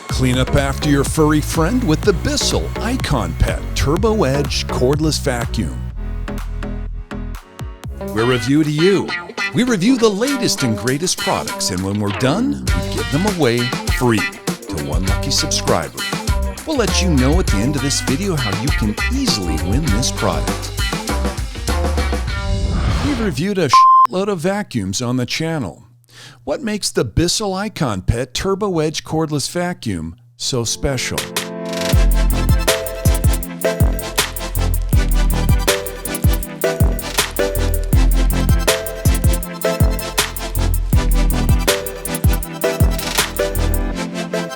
Clean up after your furry friend with the Bissell ICONPET Turbo Edge Cordless Vacuum. We're Review to You. We review the latest and greatest products, and when we're done, we give them away free to one lucky subscriber. We'll let you know at the end of this video how you can easily win this product. We've reviewed a shitload of vacuums on the channel. What makes the Bissell ICONPET Turbo Edge Cordless Vacuum so special?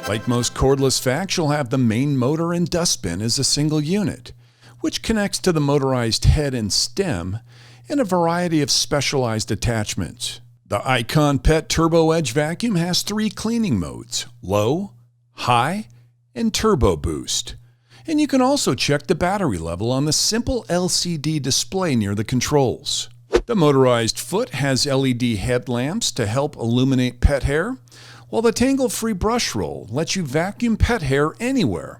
Like most cordless vacs, you'll have the main motor and dustbin as a single unit, which connects to the motorized head and stem and a variety of specialized attachments. The ICONPET Turbo Edge vacuum has 3 cleaning modes: low, high, and turbo boost. And you can also check the battery level on the simple LCD display near the controls. The motorized foot has LED headlamps to help illuminate pet hair, while the Tangle free brush roll lets you vacuum pet hair anywhere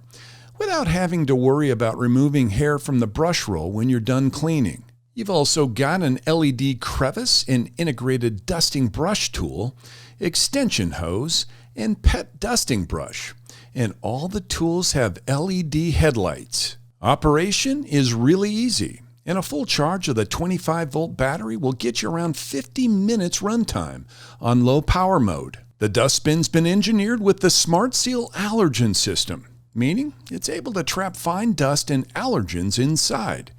without having to worry about removing hair from the brush roll when you're done cleaning. You've also got an LED crevice, an integrated dusting brush tool, extension hose, and pet dusting brush. And all the tools have LED headlights. Operation is really easy, and a full charge of the 25-volt battery will get you around 50 minutes runtime on low power mode. The dustbin's been engineered with the Smart Seal allergen system, meaning it's able to trap fine dust and allergens inside,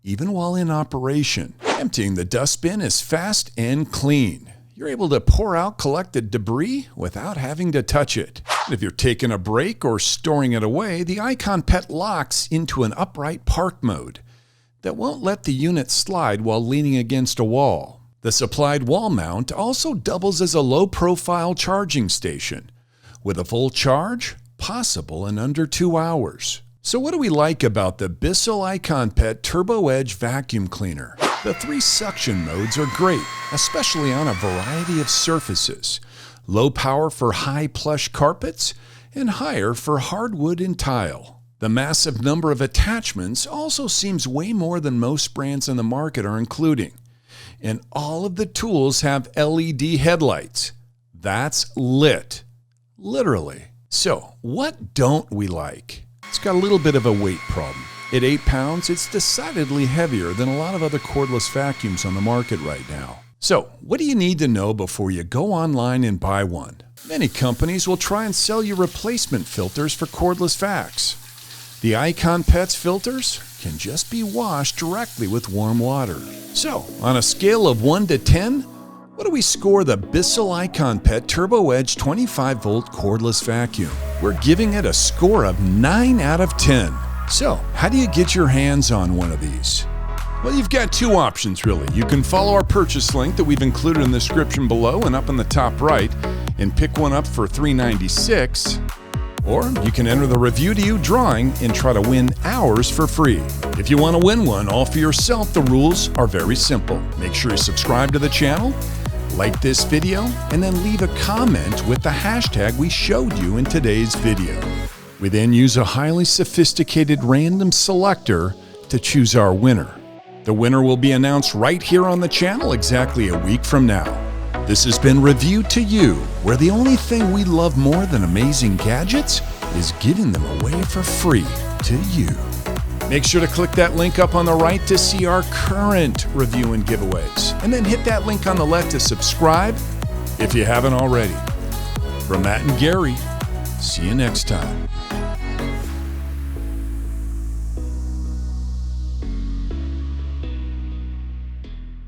even while in operation. Emptying the dustbin is fast and clean. You're able to pour out collected debris without having to touch it. And if you're taking a break or storing it away, the ICONPET locks into an upright park mode that won't let the unit slide while leaning against a wall. The supplied wall mount also doubles as a low-profile charging station, with a full charge possible in under 2 hours. So what do we like about the Bissell ICONPET Turbo Edge Vacuum Cleaner? The 3 suction modes are great, especially on a variety of surfaces. Low power for high plush carpets and higher for hardwood and tile. The massive number of attachments also seems way more than most brands on the market are including. And all of the tools have LED headlights. That's lit. Literally. So what don't we like? It's got a little bit of a weight problem. At 8 pounds, it's decidedly heavier than a lot of other cordless vacuums on the market right now. So, what do you need to know before you go online and buy one? Many companies will try and sell you replacement filters for cordless vacs. The ICONPET's filters can just be washed directly with warm water. So, on a scale of 1 to 10, what do we score the Bissell ICONPET Turbo Edge 25-volt cordless vacuum? We're giving it a score of 9 out of 10. So, how do you get your hands on one of these? Well, you've got 2 options really. You can follow our purchase link that we've included in the description below and up in the top right and pick one up for $3.96. Or you can enter the Review to You drawing and try to win ours for free. If you want to win one all for yourself, the rules are very simple. Make sure you subscribe to the channel, like this video, and then leave a comment with the hashtag we showed you in today's video. We then use a highly sophisticated random selector to choose our winner. The winner will be announced right here on the channel exactly a week from now. This has been Review to You, where the only thing we love more than amazing gadgets is giving them away for free to you. Make sure to click that link up on the right to see our current review and giveaways, and then hit that link on the left to subscribe if you haven't already. From Matt and Gary, see you next time.